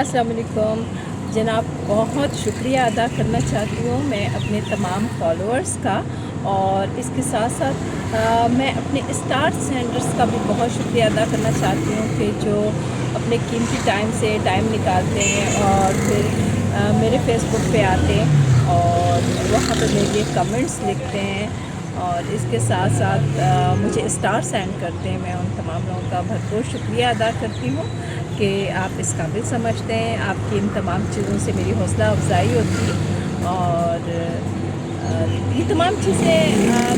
अस्सलाम वालेकुम जनाब, बहुत शुक्रिया अदा करना चाहती हूँ मैं अपने तमाम फॉलोअर्स का। और इसके साथ साथ मैं अपने स्टार सेंडर्स का भी बहुत शुक्रिया अदा करना चाहती हूँ कि जो अपने कीमती टाइम से टाइम निकालते हैं और फिर मेरे फेसबुक पे आते हैं और वहाँ पे मेरे लिए कमेंट्स लिखते हैं और इसके साथ साथ मुझे स्टार सेंड करते हैं। मैं उन तमाम लोगों का भरपूर शुक्रिया अदा करती हूँ कि आप इस काबिल समझते हैं। आपकी इन तमाम चीज़ों से मेरी हौसला अफजाई होती है और ये तमाम चीज़ें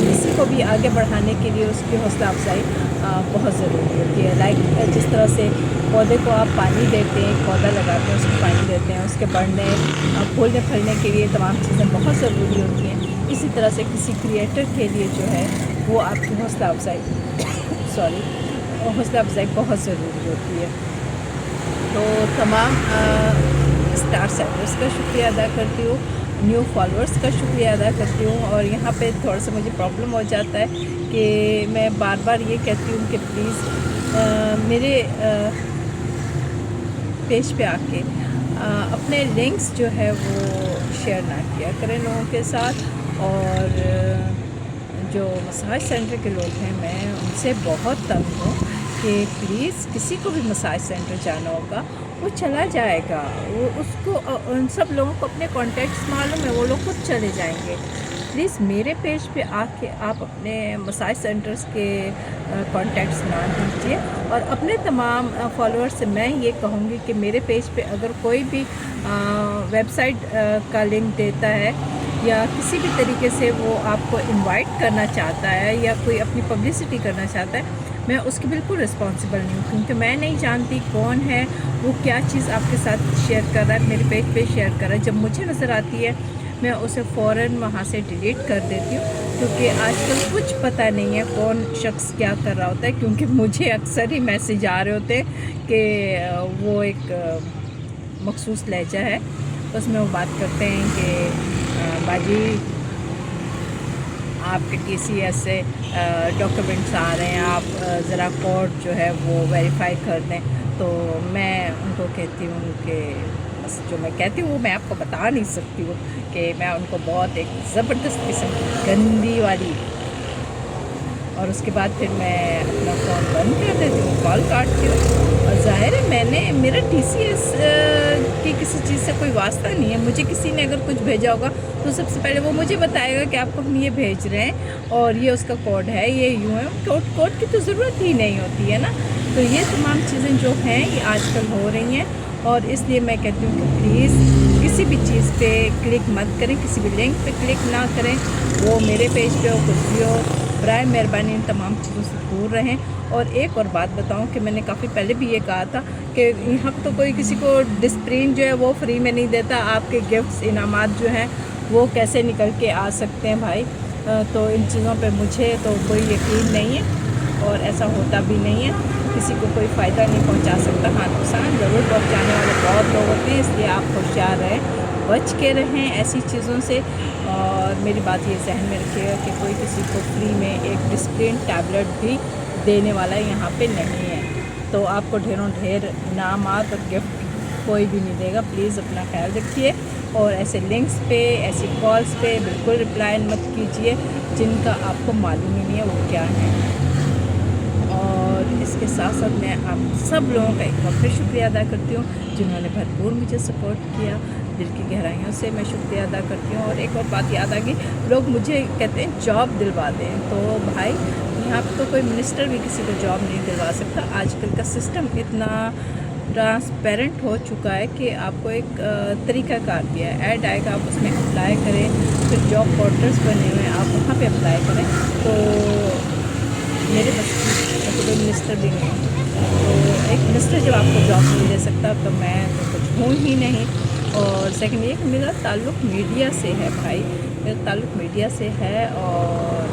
किसी को भी आगे बढ़ाने के लिए उसकी हौसला अफजाई बहुत ज़रूरी होती है। लाइक जिस तरह से पौधे को आप पानी देते हैं, पौधा लगाते हैं, उसको पानी देते हैं, उसके बढ़ने फूलने फलने के लिए तमाम चीज़ें बहुत ज़रूरी होती हैं। इसी तरह से किसी क्रिएटर के लिए जो है वो आपकी हौसला अफजाई हौसला अफजाई बहुत ज़रूरी होती है। तो तमाम स्टार सेंडर्स का शुक्रिया अदा करती हूँ, न्यू फॉलोअर्स का शुक्रिया अदा करती हूँ। और यहाँ पे थोड़ा सा मुझे प्रॉब्लम हो जाता है कि मैं बार बार ये कहती हूँ कि प्लीज़ मेरे पेज पे आके अपने लिंक्स जो है वो शेयर ना किया करें लोगों के साथ। और जो मसाज सेंटर के लोग हैं मैं उनसे बहुत तंग हूँ कि प्लीज़ किसी को भी मसाज सेंटर जाना होगा वो चला जाएगा, वो उसको उन सब लोगों को अपने कॉन्टैक्ट्स मालूम है, वो लोग खुद चले जाएंगे। प्लीज़ मेरे पेज पे आके आप अपने मसाज सेंटर्स के कॉन्टैक्ट्स ना दीजिए। और अपने तमाम फॉलोअर्स से मैं ये कहूँगी कि मेरे पेज पे अगर कोई भी वेबसाइट का लिंक देता है या किसी भी तरीके से वो आपको इनवाइट करना चाहता है या कोई अपनी पब्लिसिटी करना चाहता है, मैं उसकी बिल्कुल रिस्पॉन्सिबल नहीं हूँ, क्योंकि मैं नहीं जानती कौन है वो क्या चीज़ आपके साथ शेयर कर रहा है, मेरे पेज पे शेयर कर रहा है। जब मुझे नज़र आती है मैं उसे फ़ौरन वहाँ से डिलीट कर देती हूँ, क्योंकि आजकल कुछ पता नहीं है कौन शख्स क्या कर रहा होता है। क्योंकि मुझे अक्सर ही मैसेज आ रहे होते हैं कि वो एक मखसूस लहजा है, उसमें वो बात करते हैं कि बाजी आपके TCS से डॉक्यूमेंट्स आ रहे हैं, आप ज़रा कोड जो है वो वेरीफाई कर दें। तो मैं उनको कहती हूँ कि बस जो मैं कहती हूँ वो मैं आपको बता नहीं सकती हूँ कि मैं उनको बहुत एक ज़बरदस्त किस्म की गंदी वाली, और उसके बाद फिर मैं अपना फ़ोन बंद कर देती हूँ, कॉल काटती हूँ। और ज़ाहिर है मेरा TCS की किसी चीज़ से कोई वास्ता नहीं है। मुझे किसी ने अगर कुछ भेजा होगा तो सबसे पहले वो मुझे बताएगा कि आपको हम ये भेज रहे हैं और ये उसका कोड है, ये यूँ है। कोड की तो ज़रूरत ही नहीं होती है ना। तो ये तमाम चीज़ें जो हैं ये आजकल हो रही हैं और इसलिए मैं कहती हूँ कि प्लीज़ किसी भी चीज़ पे क्लिक मत करें, किसी भी लिंक पे क्लिक ना करें, वो मेरे पेज पे हो कुछ भी हो, बराए मेहरबानी इन तमाम चीज़ों से दूर रहें। और एक और बात बताऊं कि मैंने काफ़ी पहले भी ये कहा था कि यहाँ तो कोई किसी को डिस्प्रिन जो है वो फ्री में नहीं देता। आपके गिफ्ट्स इनामात जो हैं वो कैसे निकल के आ सकते हैं भाई। तो इन चीज़ों पे मुझे तो कोई यकीन नहीं है और ऐसा होता भी नहीं है। किसी को कोई फ़ायदा नहीं पहुँचा सकता, हाँ नुकसान ज़रूर पहुँचाने वाले बहुत लोग होते हैं। इसलिए आप होशियार रहें, बच के रहें ऐसी चीज़ों से। और मेरी बात ये जहन में रखिएगा कि कोई किसी को फ्री में एक डिस्प्लिन टैबलेट भी देने वाला यहाँ पे नहीं है। तो आपको ढेरों ढेर इनामात और गिफ्ट कोई भी नहीं देगा। प्लीज़ अपना ख्याल रखिए और ऐसे लिंक्स पे, ऐसी कॉल्स पे बिल्कुल रिप्लाई मत कीजिए जिनका आपको मालूम ही नहीं है वो क्या है। और इसके साथ साथ मैं आप सब लोगों का एक बार फिर शुक्रिया अदा करती हूँ जिन्होंने भरपूर मुझे सपोर्ट किया। दिल की गहराइयों से मैं शुक्रिया अदा करती हूँ। और एक और बात याद आ गई, लोग मुझे कहते हैं जॉब दिलवा दें। तो भाई यहाँ पर तो कोई मिनिस्टर भी किसी को जॉब नहीं दिलवा सकता। आजकल का सिस्टम इतना ट्रांसपेरेंट हो चुका है कि आपको एक तरीक़ाकार दिया है, ऐड आएगा आप उसमें अप्लाई करें, फिर जॉब पोर्टल्स बने हुए हैं आप वहाँ पे अप्लाई करें। तो मेरे बस की तो कोई मिनिस्टर भी नहीं है, तो एक मिनिस्टर जब आपको जॉब नहीं दे सकता तो मैं तो कुछ हूँ ही नहीं। और सेकंड ये कि मेरा ताल्लुक़ मीडिया से है भाई, मेरा ताल्लुक़ मीडिया से है और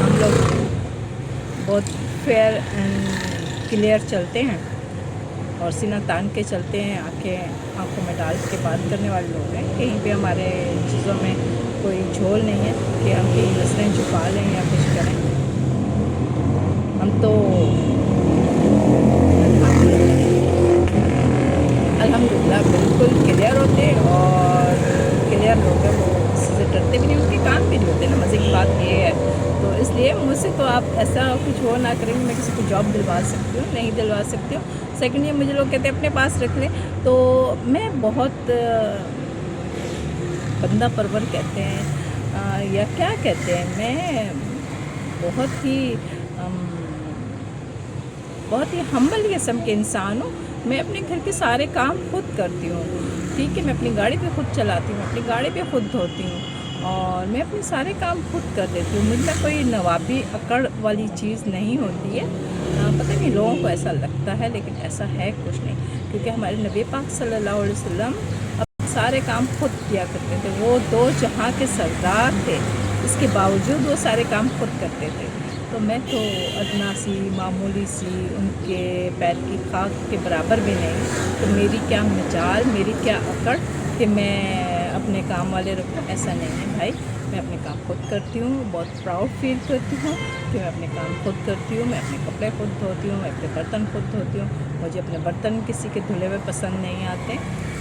हम लोग बहुत फेयर एंड क्लियर चलते हैं और सीना तान के चलते हैं, आँखों में डाल के बात करने वाले लोग हैं। कहीं पे हमारे चीज़ों में कोई झोल नहीं है कि हम कहीं नस्लें छुपा लें या कुछ करें। हम तो अल्हम्दुलिल्लाह बिल्कुल क्लियर होते, और क्लियर लोग हैं वो किसी से डरते भी नहीं, उनके काम भी नहीं होते ना। मज़े की बात ये है, तो इसलिए मुझसे तो आप ऐसा कुछ वो ना करेंगे, मैं किसी को जॉब दिलवा सकती हूँ, नहीं दिलवा सकती हूँ। सेकंड ये मुझे लोग कहते हैं अपने पास रख लें, तो मैं बहुत बंदा परवर कहते हैं या क्या कहते हैं, मैं बहुत ही अम, बहुत ही हम्बल किस्म के इंसान हूँ। मैं अपने घर के सारे काम खुद करती हूँ, ठीक है। मैं अपनी गाड़ी भी खुद चलाती हूँ, अपनी गाड़ी भी खुद धोती हूँ, और मैं अपने सारे काम खुद कर देती हूँ। मुझ में कोई नवाबी अकड़ वाली चीज़ नहीं होती है। पता नहीं लोगों को ऐसा लगता है, लेकिन ऐसा है कुछ नहीं, क्योंकि हमारे नबी पाक सल्लल्लाहु अलैहि वसल्लम अपने सारे काम खुद किया करते थे। वो दो जहाँ के सरदार थे, इसके बावजूद वो सारे काम खुद करते थे। तो मैं तो अदना सी मामूली सी उनके पैर की खाक के बराबर भी नहीं, तो मेरी क्या मजाल, मेरी क्या अकड़ कि मैं अपने काम वाले रखूँ, ऐसा नहीं है भाई। मैं अपने काम खुद करती हूँ, बहुत प्राउड फील करती हूँ कि मैं अपने काम खुद करती हूँ। मैं अपने कपड़े खुद धोती हूँ, मैं अपने बर्तन खुद धोती हूँ। मुझे अपने बर्तन किसी के धुले हुए पसंद नहीं आते,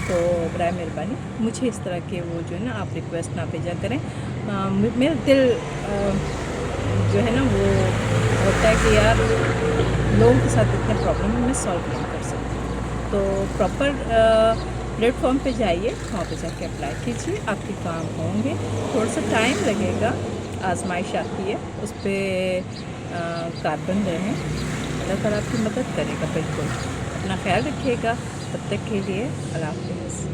तो बराए मेहरबानी मुझे इस तरह के वो जो है ना आप रिक्वेस्ट ना भेजा करें। मेरा दिल जो है ना वो होता है कि यार लोगों के साथ इतने प्रॉब्लम मैं सॉल्व नहीं कर सकती। तो प्रॉपर प्लेटफॉर्म पे जाइए, वहाँ पे जाके अप्लाई कीजिए, आपके काम होंगे। थोड़ा सा टाइम लगेगा, आजमाइश आती है, उस पर कारबंद रहें। अल्लाह ताला आपकी मदद करेगा बिल्कुल। अपना ख्याल रखिएगा, तब तक के लिए अल्लाह हाफ़िज़।